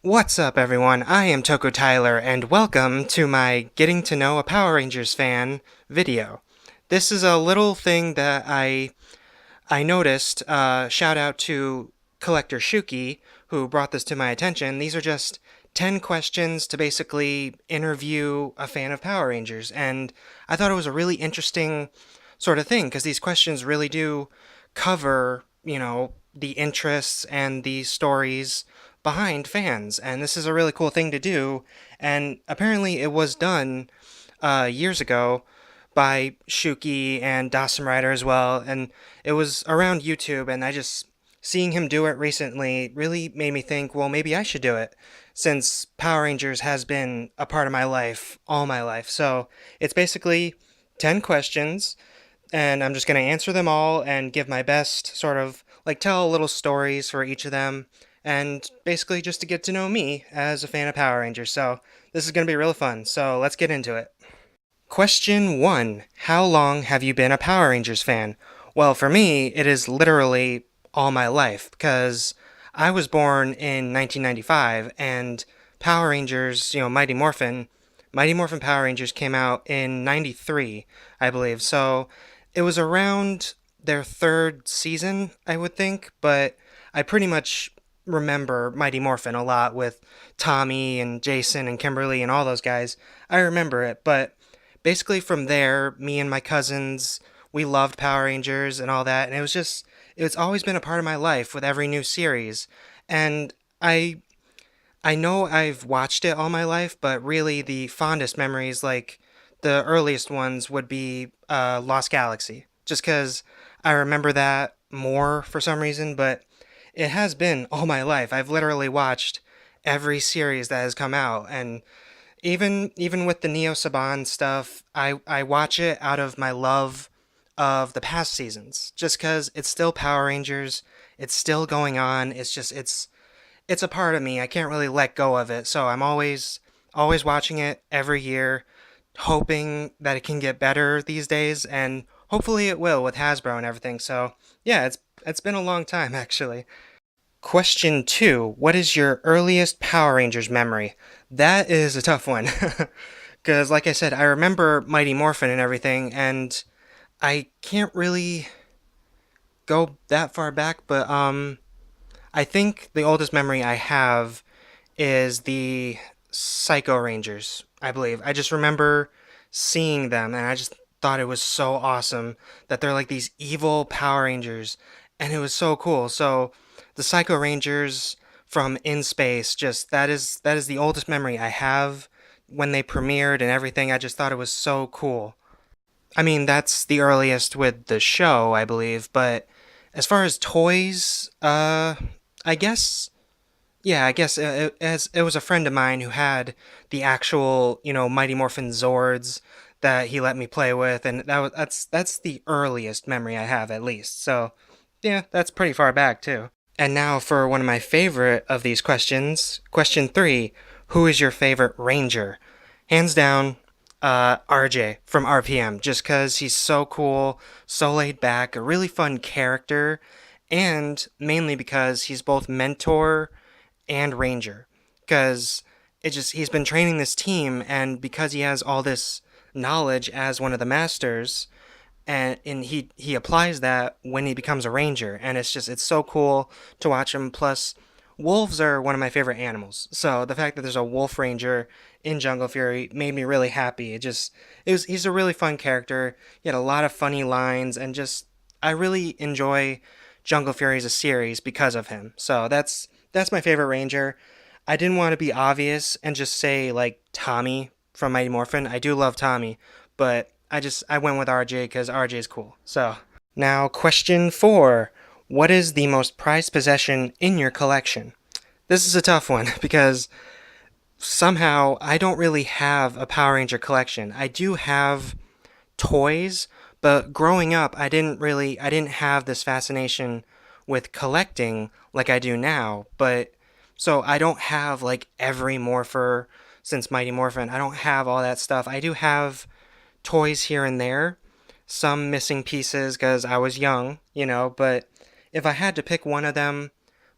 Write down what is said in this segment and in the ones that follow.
What's up, everyone? I am TokuTylor, and welcome to my Getting to Know a Power Rangers Fan video. This is a little thing that I noticed. Shout out to Collector Shuki, who brought this to my attention. These are just 10 questions to basically interview a fan of Power Rangers, and I thought it was a really interesting sort of thing because these questions really do cover, the interests and the stories behind fans, and this is a really cool thing to do. And apparently, it was done years ago by Shuki and Dawson Rider as well, and it was around YouTube. And I just seeing him do it recently really made me think, well, maybe I should do it since Power Rangers has been a part of my life all my life. So it's basically 10 questions and I'm just going to answer them all and give my best, sort of like tell little stories for each of them, and basically just to get to know me as a fan of Power Rangers. So this is going to be really fun. So let's get into it. Question 1. How long have you been a Power Rangers fan? Well, for me, it is literally all my life because I was born in 1995 and Power Rangers, Mighty Morphin Power Rangers came out in 93, I believe. So it was around their third season, I would think, but I pretty much remember Mighty Morphin a lot with Tommy and Jason and Kimberly and all those guys. I remember it, but basically from there, me and my cousins, we loved Power Rangers and all that, and it's always been a part of my life with every new series. And I know I've watched it all my life, but really the fondest memories, like the earliest ones, would be Lost Galaxy, just because I remember that more for some reason. But it has been all my life. I've literally watched every series that has come out, and even with the Neo Saban stuff, I watch it out of my love of the past seasons, just because it's still Power Rangers, it's still going on. It's a part of me. I can't really let go of it. So I'm always watching it every year, hoping that it can get better these days, and hopefully it will with Hasbro and everything. So yeah, it's been a long time actually. Question 2. What is your earliest Power Rangers memory? That is a tough one. Because, like I said, I remember Mighty Morphin and everything, and I can't really go that far back, but I think the oldest memory I have is the Psycho Rangers, I believe. I just remember seeing them and I just thought it was so awesome that they're like these evil Power Rangers, and it was so cool. So the Psycho Rangers from In Space, just that is the oldest memory I have when they premiered and everything. I just thought it was so cool. I mean, that's the earliest with the show, I believe, but as far as toys, I guess, yeah, I guess it was a friend of mine who had the actual, Mighty Morphin Zords that he let me play with, and that's the earliest memory I have, at least. So, yeah, that's pretty far back too. And now for one of my favorite of these questions, question 3: Who is your favorite Ranger? Hands down, RJ from RPM, just because he's so cool, so laid back, a really fun character, and mainly because he's both mentor and ranger. Because he's been training this team, and because he has all this knowledge as one of the masters, and he applies that when he becomes a ranger, and it's so cool to watch him. Plus, wolves are one of my favorite animals, so the fact that there's a wolf ranger in Jungle Fury made me really happy. He's a really fun character. He had a lot of funny lines, and just I really enjoy Jungle Fury as a series because of him. So that's my favorite ranger. I didn't want to be obvious and just say like Tommy from Mighty Morphin. I do love Tommy, but I went with RJ because RJ is cool. So now question 4: What is the most prized possession in your collection? This is a tough one because somehow I don't really have a Power Ranger collection. I do have toys, but growing up I didn't have this fascination with collecting like I do now. But so I don't have like every morpher since Mighty Morphin. I don't have all that stuff. I do have toys here and there, some missing pieces because I was young, but if I had to pick one of them,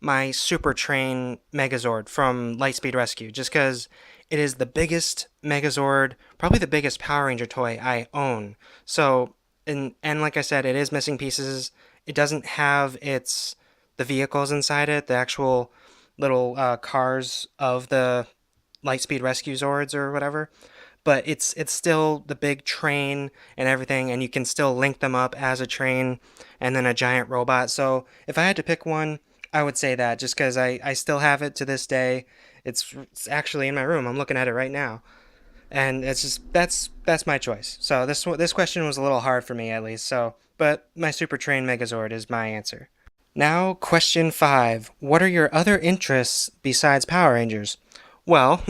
my Super Train Megazord from Lightspeed Rescue, just because it is the biggest Megazord, probably the biggest Power Ranger toy I own. So, and like I said, it is missing pieces. It doesn't have the vehicles inside it, the actual little cars of the Lightspeed Rescue Zords or whatever, but it's still the big train and everything, and you can still link them up as a train and then a giant robot. So if I had to pick one, I would say that, just because I still have it to this day. It's actually in my room. I'm looking at it right now, and it's just that's my choice. So this question was a little hard for me, at least. So, but my Super Train Megazord is my answer. Now, question 5. What are your other interests besides Power Rangers? Well,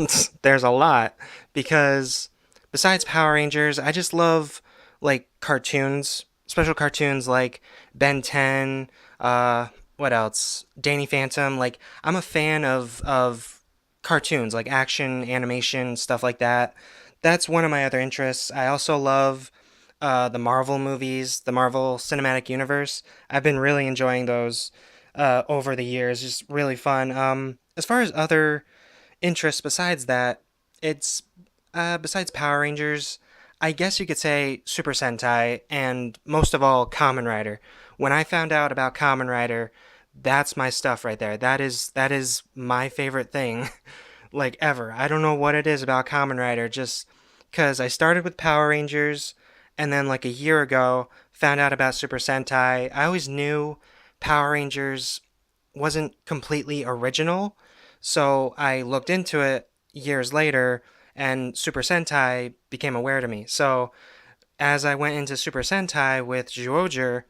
there's a lot, because besides Power Rangers, I just love like cartoons, special cartoons like Ben 10, what else? Danny Phantom. Like, I'm a fan of cartoons, like action, animation, stuff like that. That's one of my other interests. I also love the Marvel movies, the Marvel Cinematic Universe. I've been really enjoying those over the years. Just really fun. As far as other interests besides that, it's besides Power Rangers, I guess you could say Super Sentai, and most of all Kamen Rider. When I found out about Kamen Rider, that's my stuff right there. That is my favorite thing like ever. I don't know what it is about Kamen Rider, just because I started with Power Rangers, and then like a year ago found out about Super Sentai. I always knew Power Rangers wasn't completely original, so I looked into it years later, and Super Sentai became aware to me. So as I went into Super Sentai with Zyuohger,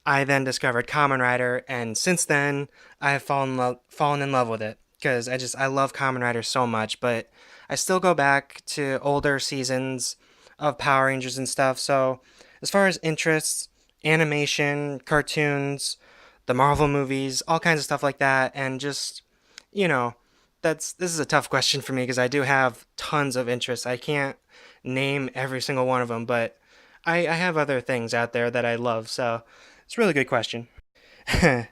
I then discovered Kamen Rider, and since then I have fallen in love with it, because I love Kamen Rider so much. But I still go back to older seasons of Power Rangers and stuff. So as far as interests, animation, cartoons, the Marvel movies, all kinds of stuff like that, and just you know, this is a tough question for me, because I do have tons of interests. I can't name every single one of them, but I have other things out there that I love. So it's a really good question.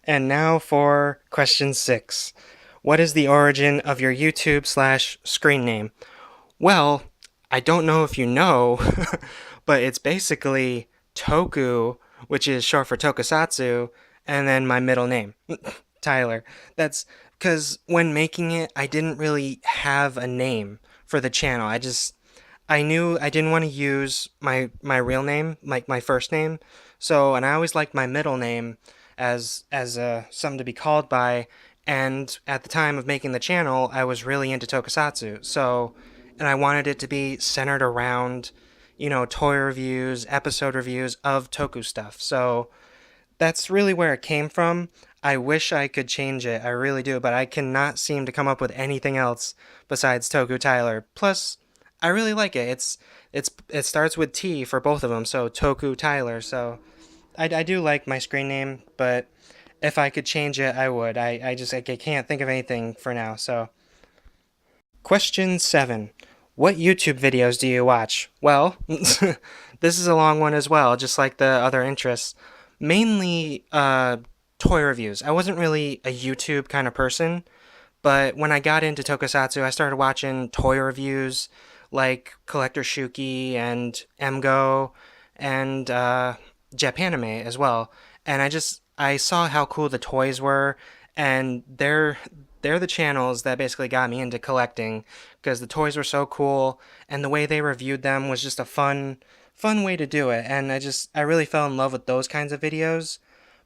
And now for question 6. What is the origin of your YouTube slash screen name? Well, I don't know if you know, but it's basically Toku, which is short for Tokusatsu, and then my middle name, Tyler. That's because when making it, I didn't really have a name for the channel. I knew I didn't want to use my real name, like my first name. So, and I always liked my middle name as something to be called by. And at the time of making the channel, I was really into Tokusatsu. So, and I wanted it to be centered around, toy reviews, episode reviews of Toku stuff. So that's really where it came from. I wish I could change it. I really do, but I cannot seem to come up with anything else besides TokuTylor. Plus, I really like it. It starts with T for both of them, so TokuTylor. So I do like my screen name, but if I could change it, I would. I can't think of anything for now. So question 7. What YouTube videos do you watch? Well, this is a long one as well, just like the other interests. Mainly toy reviews. I wasn't really a YouTube kind of person, but when I got into Tokusatsu, I started watching toy reviews like Collector Shuki and Emgo and Japanime as well. And I saw how cool the toys were, and they're the channels that basically got me into collecting, because the toys were so cool, and the way they reviewed them was just a fun way to do it. And I really fell in love with those kinds of videos.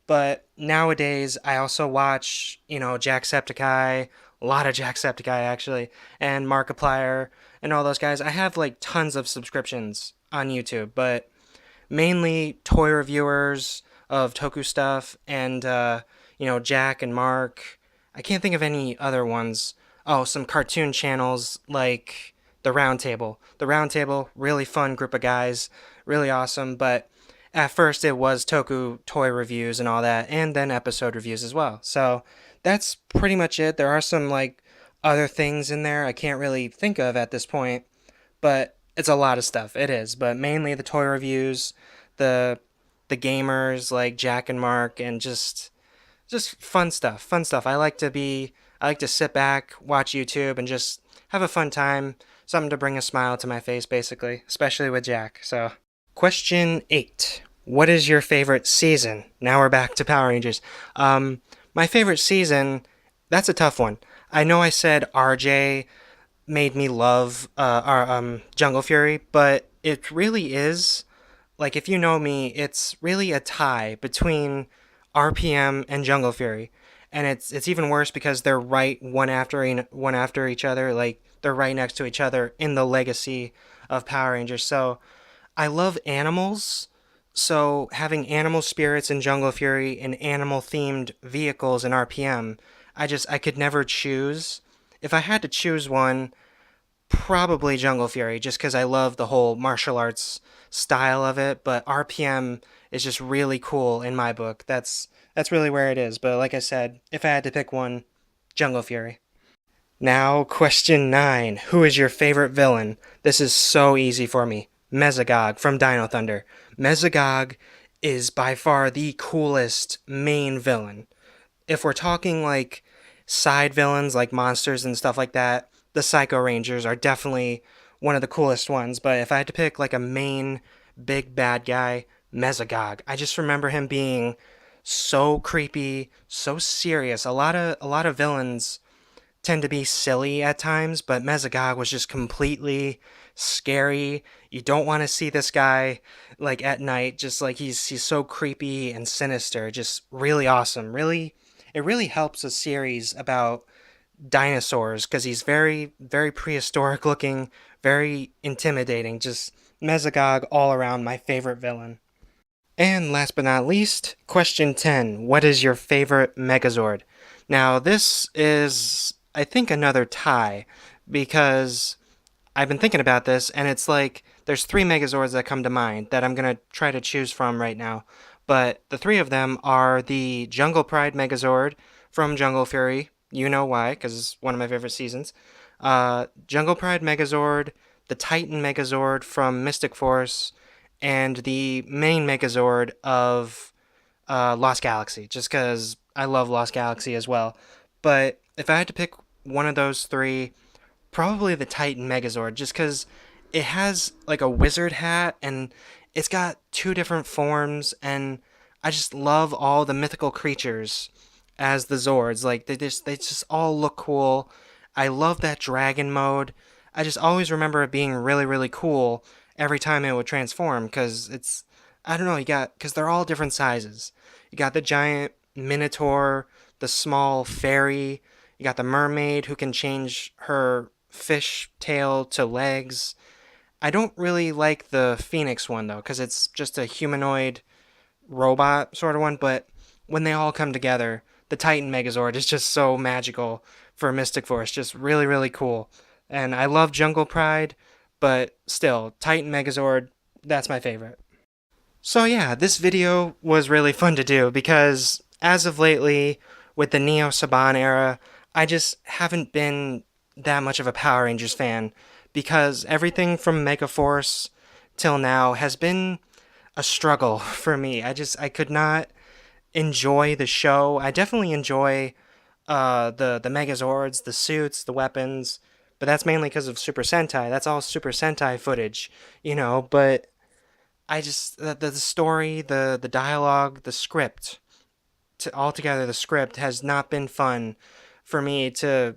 But nowadays, I also watch, Jacksepticeye, a lot of Jacksepticeye actually, and Markiplier, and all those guys. I have like tons of subscriptions on YouTube, but mainly toy reviewers of Toku stuff, and Jack and Mark. I can't think of any other ones. Oh, some cartoon channels like the Round Table. The Round Table, really fun group of guys, really awesome. But at first it was Toku toy reviews and all that, and then episode reviews as well. So that's pretty much it. There are some like other things in there I can't really think of at this point, but it's a lot of stuff. It is, but mainly the toy reviews, the the gamers like Jack and Mark, and just just fun stuff, fun stuff. I like to sit back, watch YouTube, and just have a fun time. Something to bring a smile to my face, basically, especially with Jack. So, question 8. What is your favorite season? Now we're back to Power Rangers. My favorite season, that's a tough one. I know I said RJ made me love our Jungle Fury, but it really is like if you know me, it's really a tie between RPM and Jungle Fury, and it's even worse because they're right one after each other. Like they're right next to each other in the legacy of Power Rangers. So I love animals. So having animal spirits in Jungle Fury and animal themed vehicles in RPM, I could never choose. If I had to choose one, probably Jungle Fury, just because I love the whole martial arts style of it. But RPM is just really cool in my book. That's really where it is. But like I said, if I had to pick one, Jungle Fury. Now, question 9. Who is your favorite villain? This is so easy for me. Mesogog from Dino Thunder. Mesogog is by far the coolest main villain. If we're talking like side villains like monsters and stuff like that, the Psycho Rangers are definitely one of the coolest ones. But if I had to pick like a main big bad guy, Mesogog, I just remember him being so creepy, so serious. A lot of villains tend to be silly at times, but Mesogog was just completely scary. You don't want to see this guy like at night, just like he's so creepy and sinister, just really awesome. Really it really helps a series about dinosaurs because he's very prehistoric looking, very intimidating. Just Mesogog all around my favorite villain. And last but not least, question 10. What is your favorite Megazord? Now, this is, I think, another tie because I've been thinking about this, and it's like there's three Megazords that come to mind that I'm going to try to choose from right now. But the three of them are the Jungle Pride Megazord from Jungle Fury. You know why, because it's one of my favorite seasons. Jungle Pride Megazord, the Titan Megazord from Mystic Force, and the main Megazord of Lost Galaxy, just because I love Lost Galaxy as well. But if I had to pick one of those three, probably the Titan Megazord, just because it has like a wizard hat and it's got two different forms, and I just love all the mythical creatures as the Zords. Like they just all look cool. I love that dragon mode. I just always remember it being really cool every time it would transform because it's I don't know, you got because they're all different sizes. You got the giant minotaur, the small fairy, you got the mermaid who can change her fish tail to legs. I don't really like the phoenix one though because it's just a humanoid robot sort of one, but when they all come together, the Titan Megazord is just so magical for Mystic Force, just really cool. And I love Jungle Pride, but still, Titan Megazord, that's my favorite. So yeah, this video was really fun to do because as of lately, with the Neo Saban era, I just haven't been that much of a Power Rangers fan because everything from Megaforce till now has been a struggle for me. I could not enjoy the show. I definitely enjoy the Megazords, the suits, the weapons, but that's mainly because of Super Sentai. That's all Super Sentai footage, you know. But I just the story, the dialogue, the script, altogether the script has not been fun for me to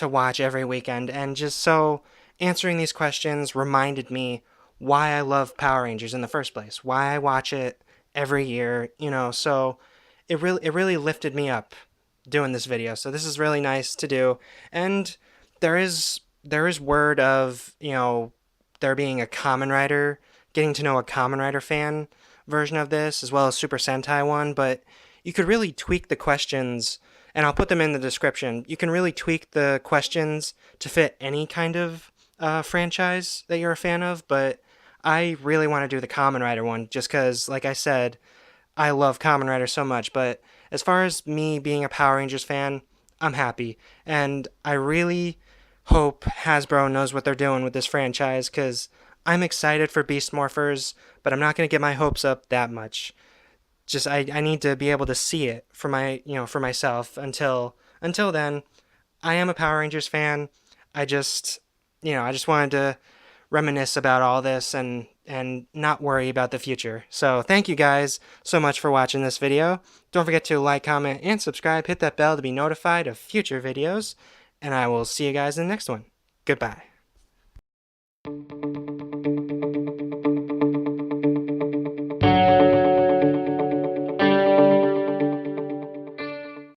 watch every weekend, and just so answering these questions reminded me why I love Power Rangers in the first place, why I watch it every year, you know. So it really lifted me up doing this video. So this is really nice to do, and there is word of, you know, there being a Kamen Rider, getting to know a Kamen Rider fan version of this as well as Super Sentai one, but you could really tweak the questions, and I'll put them in the description. You can really tweak the questions to fit any kind of franchise that you're a fan of, but I really want to do the Kamen Rider one just because, like I said, I love Kamen Rider so much. But as far as me being a Power Rangers fan, I'm happy. And I really hope Hasbro knows what they're doing with this franchise because I'm excited for Beast Morphers, but I'm not going to get my hopes up that much. I need to be able to see it for for myself. Until then, I am a Power Rangers fan. I just I just wanted to reminisce about all this and not worry about the future. So thank you guys so much for watching this video. Don't forget to like, comment, and subscribe. Hit that bell to be notified of future videos, and I will see you guys in the next one. Goodbye.